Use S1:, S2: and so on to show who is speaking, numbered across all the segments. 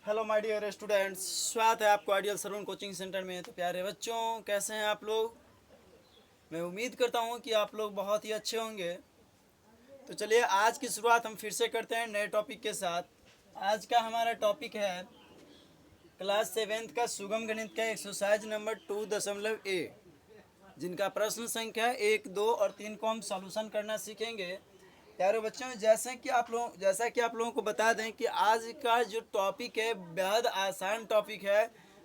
S1: Hello my dear students, स्वागत है आपको आइडियल सरवण कोचिंग सेंटर में। तो प्यारे बच्चों, कैसे हैं आप लोग? मैं उम्मीद करता हूं कि आप लोग बहुत ही अच्छे होंगे। तो चलिए आज की शुरुआत हम फिर से करते हैं नए टॉपिक के साथ। आज का हमारा टॉपिक है क्लास 7th का सुगम गणित का एक्सरसाइज नंबर 2.a, जिनका प्रश्न संख्या 1, 2 और 3 को हम सॉल्यूशन करना सीखेंगे। प्यारे बच्चों, जैसा कि आप लोगों को बता दें कि आज का जो टॉपिक है बेहद आसान टॉपिक है।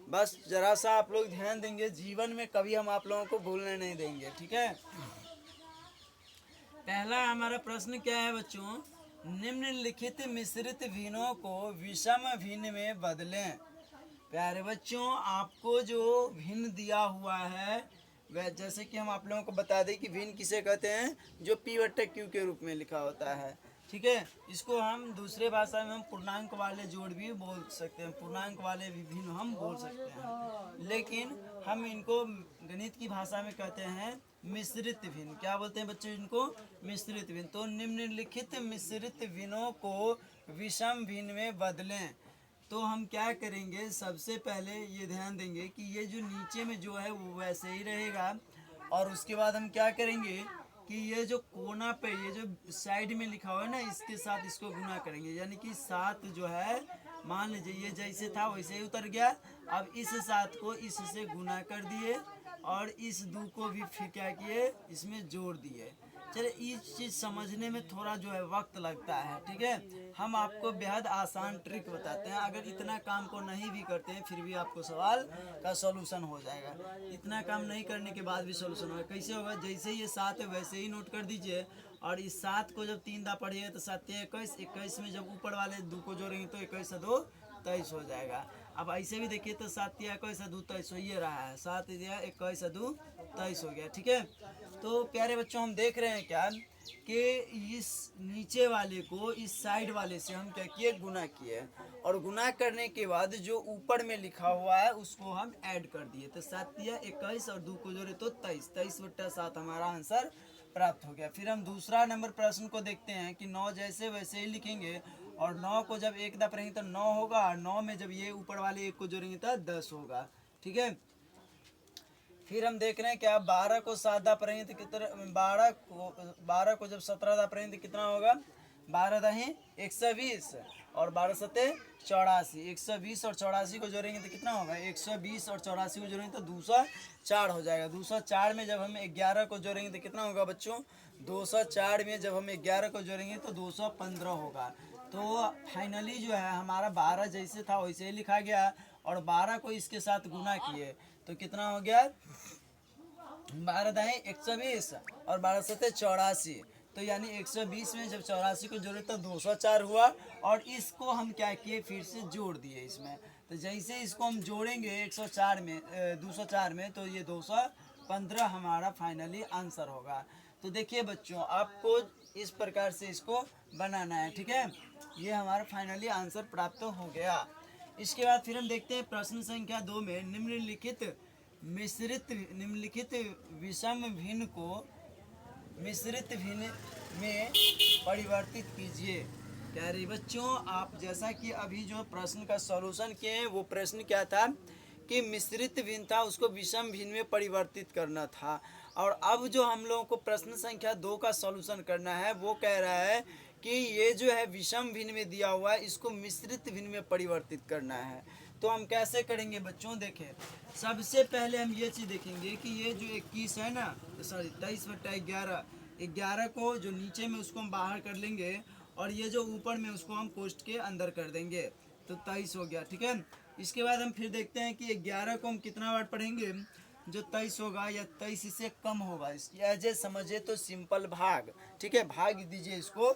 S1: बस जरा सा आप लोग ध्यान देंगे, जीवन में कभी हम आप लोगों को भूलने नहीं देंगे, ठीक है। पहला हमारा प्रश्न क्या है बच्चों? निम्नलिखित मिश्रित भिन्नों को विषम भिन्न में बदलें। प्यारे बच्चों, आपको जो भिन्न दिया हुआ है वह जैसे कि हम आप लोगों को बता दें कि भिन्न किसे कहते हैं, जो P/Q के रूप में लिखा होता है, ठीक है। इसको हम दूसरे भाषा में हम पूर्णांक वाले जोड़ भी बोल सकते हैं, पूर्णांक वाले भी भिन्न हम बोल सकते हैं, लेकिन हम इनको गणित की भाषा में कहते हैं मिश्रित भिन्न। क्या बोलते हैं बच्चों इनको? मिश्रित भिन्न। तो निम्नलिखित मिश्रित भिन्नों को विषम भिन्न में बदलें। तो हम क्या करेंगे, सबसे पहले ये ध्यान देंगे कि ये जो नीचे में जो है वो वैसे ही रहेगा, और उसके बाद हम क्या करेंगे कि ये जो कोना पे ये जो साइड में लिखा हुआ है ना, इसके साथ इसको गुना करेंगे, यानी कि 7 जो है, मान लीजिए ये जैसे था वैसे ही उतर गया। अब इस 7 को इससे गुना कर दिए और इस 2 को भी फिर क्या किए, इसमें जोड़ दिए। चलिए, इस चीज़ समझने में थोड़ा जो है वक्त लगता है, ठीक है। हम आपको बेहद आसान ट्रिक बताते हैं। अगर इतना काम को नहीं भी करते हैं फिर भी आपको सवाल का सॉल्यूशन हो जाएगा। इतना काम नहीं करने के बाद भी सॉल्यूशन होगा। कैसे होगा? जैसे ये 7 है वैसे ही नोट कर दीजिए, और इस 7 को जब 3 दा पढ़िए तो 7 21, 21 में जब ऊपर वाले 2 को जोड़ेंगे तो 21 2 23 हो जाएगा। अब ऐसे भी देखिए तो 7 21 2 23 हो ही रहा है, 7 21 2 23 हो गया, ठीक है। तो प्यारे बच्चों, हम देख रहे हैं क्या कि इस नीचे वाले को इस साइड वाले से हम क्या किए, गुना किए, और गुना करने के बाद जो ऊपर में लिखा हुआ है उसको हम ऐड कर दिए। तो 7 21 और 2 को जोड़े तो 23, 23/7 हमारा आंसर प्राप्त हो गया। फिर हम दूसरा नंबर प्रश्न को देखते हैं कि 9 जैसे वैसे ही लिखेंगे, और 9 को जब 1 दा पढ़ेंगे तो 9 होगा, और 9 में जब ये ऊपर वाले 1 को जोड़ेंगे तो 10 होगा, ठीक है। फिर हम देख रहे हैं क्या, 12 को 7 दा पढ़ेंगे तो कितना, 12 को जब 17 दा पढ़ेंगे तो कितना होगा, 12 दही 120, और 12 सते 84। 120 और 84 को जोड़ेंगे तो कितना होगा, 120 और 84 को जोड़ेंगे तो 204 हो जाएगा। 204 में जब हम 11 को जोड़ेंगे तो कितना होगा बच्चों, 204 में जब हम 11 को जोड़ेंगे तो 215 होगा। तो फाइनली जो है हमारा 12 जैसे था वैसे ही लिखा गया, और 12 को इसके साथ गुना किए तो कितना हो गया, 12 दाएँ 120 और 12 सते 84। तो यानी 120 में जब 84 को जोड़े तो 204 हुआ, और इसको हम क्या किए, फिर से जोड़ दिए इसमें। तो जैसे इसको हम जोड़ेंगे 104 में 204 में, तो ये 215 हमारा फाइनली आंसर होगा। तो देखिए बच्चों, आपको इस प्रकार से इसको बनाना है, ठीक है। ये हमारा फाइनली आंसर प्राप्त हो गया। इसके बाद फिर हम देखते हैं प्रश्न संख्या 2 में निम्नलिखित विषम भिन्न को मिश्रित भिन्न में परिवर्तित कीजिए। प्यारे बच्चों, आप जैसा कि अभी जो प्रश्न का सॉल्यूशन किए हैं, वो प्रश्न क्या था कि मिश्रित भिन्न था, उसको विषम भिन्न में परिवर्तित करना था। और अब जो हम लोगों को प्रश्न संख्या 2 का सॉल्यूशन करना है, वो कह रहा है कि ये जो है विषम भिन्न में दिया हुआ है, इसको मिश्रित भिन्न में परिवर्तित करना है। तो हम कैसे करेंगे बच्चों? देखें, सबसे पहले हम ये चीज़ देखेंगे कि ये जो 21 है ना, सॉरी 23/11, 11 को जो नीचे में उसको हम बाहर कर लेंगे, और ये जो ऊपर में उसको हम कोष्ठ के अंदर कर देंगे, तो 23 हो गया, ठीक है। इसके बाद हम फिर देखते हैं कि 11 को हम कितना बार पढ़ेंगे, जो 23 होगा या 23 से कम होगा, एज समझे तो सिंपल भाग, ठीक है, भाग दीजिए इसको।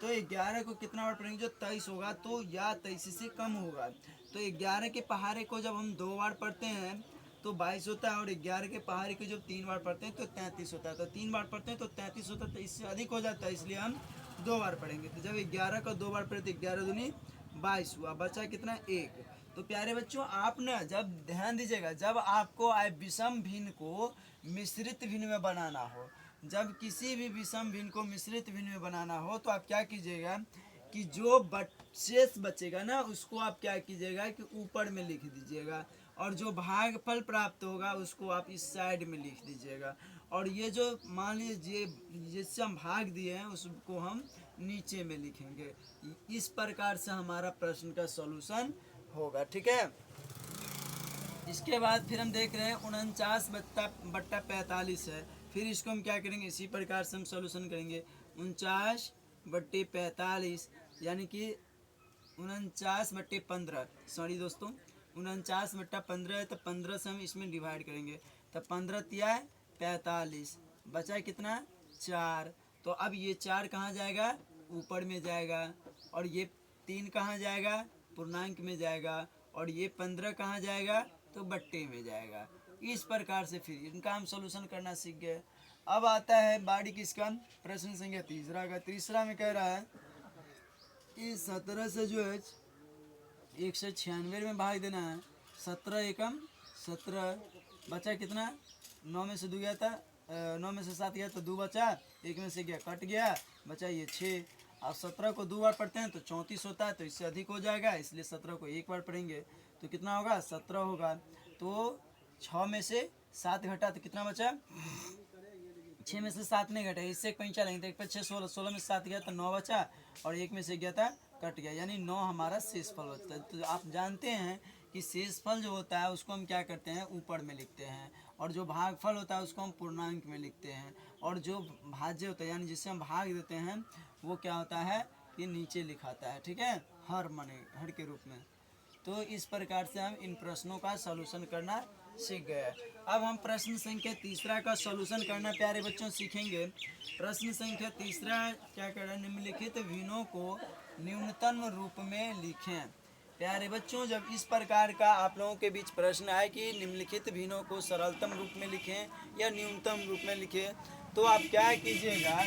S1: तो 11 को कितना बार पढ़ेंगे, जो 23 होगा तो या 23 से कम होगा। तो 11 के पहाड़े को जब हम 2 बार पढ़ते हैं तो 22 होता है, और 11 के पहाड़े को जब 3 बार पढ़ते हैं तो 33 होता है। तो 3 बार पढ़ते हैं तो 33 होता है, तो इससे अधिक हो जाता है, इसलिए हम 2 बार पढ़ेंगे। तो जब 11 को 2 बार पढ़े तो 11 दूनी 22 हुआ, बचा कितना, 1। तो प्यारे बच्चों, आप ना जब ध्यान दीजिएगा, जब आपको विषम भिन्न को मिश्रित भिन्न में बनाना हो, जब किसी भी विषम भिन्न को मिश्रित भिन्न में बनाना हो, तो आप क्या कीजिएगा कि जो शेष बचेगा ना उसको आप क्या कीजिएगा कि ऊपर में लिख दीजिएगा, और जो भागफल प्राप्त होगा उसको आप इस साइड में लिख दीजिएगा, और ये जो मान लीजिए जिससे हम भाग दिए हैं उसको हम नीचे में लिखेंगे। इस प्रकार से हमारा प्रश्न का सॉल्यूशन होगा। ठीक है, इसके बाद फिर हम देख रहे हैं 49/45 है। फिर इसको हम क्या करेंगे, इसी प्रकार से हम सॉल्यूशन करेंगे। 49/45 यानी कि 49/15, सॉरी दोस्तों 49/15 है, तो 15 से हम इसमें डिवाइड करेंगे, तो 15 तिया 45, बचा कितना 4। तो अब ये 4 कहाँ जाएगा, ऊपर में जाएगा, और ये 3 कहाँ जाएगा, पूर्णांक में जाएगा, और ये 15 कहाँ जाएगा, तो बट्टे में जाएगा। इस प्रकार से फिर इनका हम सॉल्यूशन करना सीख गए। अब आता है बारी किसका, प्रश्न संख्या तीसरा का। तीसरा में कह रहा है कि 17 से जो है 196 में भाग देना है। 17 एकम 17, बचा कितना, 9 में से 2 गया था, 9 में से 7 गया तो 2 बचा, 1 में से गया कट गया, बचा ये 6। अब 17 को 2 बार पढ़ते हैं तो 34 होता है, तो इससे अधिक हो जाएगा, इसलिए 17 को 1 बार पढ़ेंगे तो कितना होगा, 17 होगा। तो 6 में से 7 घटा तो कितना बचा, 6 में से 7 नहीं घटा, इससे एक पंचा लेंगे तो 1 पर 6 16, 16 में से 7 गया तो 9 बचा, और 1 में से गया था कट गया, यानी 9 हमारा शेष फल बचता है। तो आप जानते हैं कि शेष फल जो होता है उसको हम क्या करते हैं, ऊपर में लिखते हैं, और जो भागफल होता है उसको हम पूर्णांक में लिखते हैं, और जो भाज्य होता है यानी जिससे हम भाग देते हैं वो क्या होता है कि नीचे लिखाता है। ठीक है, हर हर के रूप में। तो इस प्रकार से हम इन प्रश्नों का सॉल्यूशन करना सीख गए। अब हम प्रश्न संख्या तीसरा का सॉल्यूशन करना प्यारे बच्चों सीखेंगे। प्रश्न संख्या तीसरा क्या कर रहा है, निम्नलिखित भिन्नों को न्यूनतम रूप में लिखें। प्यारे बच्चों, जब इस प्रकार का आप लोगों के बीच प्रश्न आए कि निम्नलिखित भिन्नों को सरलतम रूप में लिखें या न्यूनतम रूप में लिखें, तो आप क्या कीजिएगा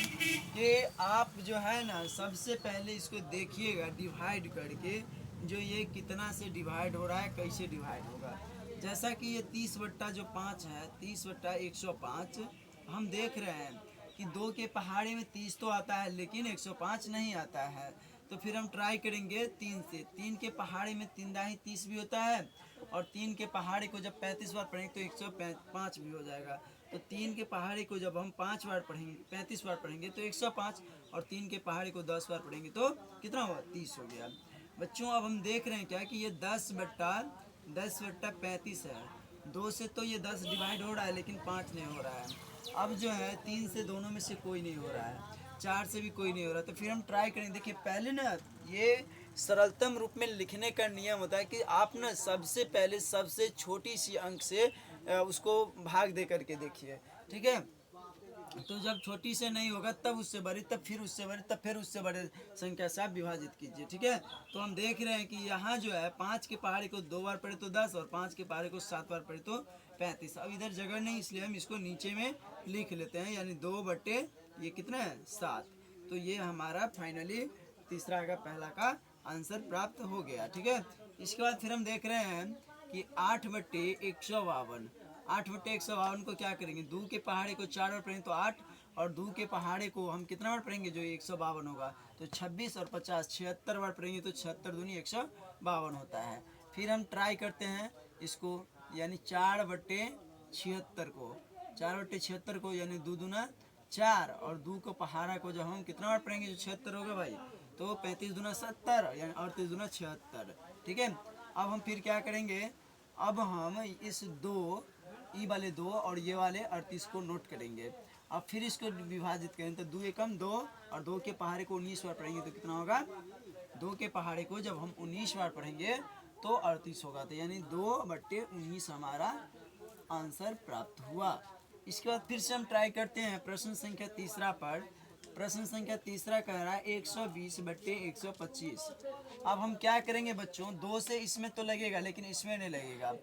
S1: कि आप जो है ना सबसे पहले इसको देखिएगा डिवाइड करके, जो ये कितना से डिवाइड हो रहा है, कैसे डिवाइड होगा। जैसा कि ये 30/5 है, 30/105 हम देख रहे हैं कि 2 के पहाड़े में 30 तो आता है लेकिन 105 नहीं आता है, तो फिर हम ट्राई करेंगे 3 से। 3 के पहाड़े में 3 दाही 30 भी होता है, और 3 के पहाड़े को जब 35 बार पढ़ेंगे तो 105 भी हो जाएगा। तो 3 के पहाड़े को जब हम 5 बार पढ़ेंगे, 35 बार पढ़ेंगे तो 105, और 3 के पहाड़े को 10 बार पढ़ेंगे तो कितना हुआ, 30 हो गया। बच्चों अब हम देख रहे हैं क्या कि ये 10/35 है। 2 से तो ये 10 डिवाइड हो रहा है लेकिन 5 नहीं हो रहा है। अब जो है 3 से दोनों में से कोई नहीं हो रहा है, 4 से भी कोई नहीं हो रहा, तो फिर हम ट्राई करेंगे। देखिए पहले ना ये सरलतम रूप में लिखने का नियम होता है कि आप ना सबसे पहले सबसे छोटी सी अंक से उसको भाग दे करके देखिए। ठीक है, तो जब छोटी से नहीं होगा तब उससे बड़ी, तब फिर उससे बड़ी, तब फिर उससे बड़े संख्या से आप विभाजित कीजिए। ठीक है, तो हम देख रहे हैं कि यहाँ जो है 5 के पहाड़े को 2 बार पढ़े तो 10, और 5 के पहाड़े को 7 बार पढ़े तो 35। अब इधर जगह नहीं इसलिए हम इसको नीचे में लिख लेते हैं, यानी 2 ये कितना है 7। तो ये हमारा फाइनली तीसरा का पहला का आंसर प्राप्त हो गया। ठीक है, इसके बाद फिर हम देख रहे हैं कि 8/152, 8/152 को क्या करेंगे, 2 के पहाड़े को 4 बार पढ़ेंगे तो 8, और 2 के पहाड़े को हम कितना बार पढ़ेंगे, जो 152 होगा तो 26 और 50 76 बार पढ़ेंगे तो 76 दूनी 152 होता है। फिर हम ट्राई करते हैं इसको, यानी 4/76 को, 4/76 को यानी 2 दूना 4, और 2 को पहाड़ा को जब हम कितना बार पढ़ेंगे, जो 76 होगा भाई, तो 35 दूना 70 यानी 38 दूना 76। ठीक है, अब हम फिर क्या करेंगे, अब हम इस 2 ई वाले 2 और ये वाले 38 को नोट करेंगे। अब फिर इसको विभाजित करें तो 2 एकम 2, और 2 के पहाड़े को 19 बार पढ़ेंगे तो कितना होगा, 2 के पहाड़े को जब हम 19 बार पढ़ेंगे तो 38 होगा, तो यानी 2/19 हमारा आंसर प्राप्त हुआ। इसके बाद फिर से हम ट्राई करते हैं प्रश्न संख्या तीसरा पर। प्रश्न संख्या तीसरा कह रहा है 120/125। अब हम क्या करेंगे बच्चों, 2 से इसमें तो लगेगा लेकिन इसमें नहीं लगेगा।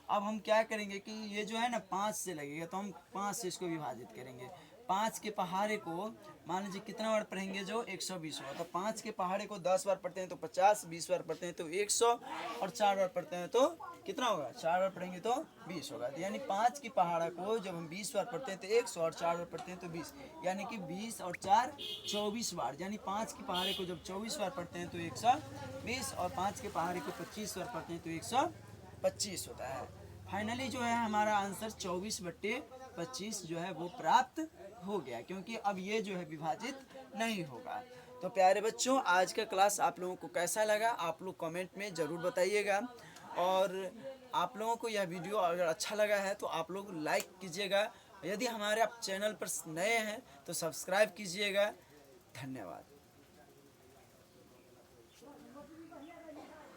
S1: अब हम क्या करेंगे कि ये जो है ना 5 से लगेगा, तो हम 5 से इसको विभाजित करेंगे। 5 के पहाड़े को मान लीजिए कितना बार पढ़ेंगे जो 120 होगा, तो 5 के पहाड़े को 10 बार पढ़ते हैं तो 50, 20 बार पढ़ते हैं तो 100 और 4 बार पढ़ते हैं तो कितना होगा, 4 बार पढ़ेंगे तो 20 होगा। तो यानी 5 की पहाड़ा को जब हम 20 बार पढ़ते हैं तो 100 और 4 बार पढ़ते हैं तो 20, यानी कि 20 और 4 24 बार, यानी 5 की पहाड़े को जब 24 बार पढ़ते हैं तो 120 और 5 के पहाड़े को 25 बार पढ़ते हैं तो 125 होता है। फाइनली जो है हमारा आंसर 24/25 जो है वो प्राप्त हो गया, क्योंकि अब ये जो है विभाजित नहीं होगा। तो प्यारे बच्चों, आज का क्लास आप लोगों को कैसा लगा आप लोग कमेंट में ज़रूर बताइएगा, और आप लोगों को यह वीडियो अगर अच्छा लगा है तो आप लोग लाइक कीजिएगा, यदि हमारे आप चैनल पर नए हैं तो सब्सक्राइब कीजिएगा। धन्यवाद।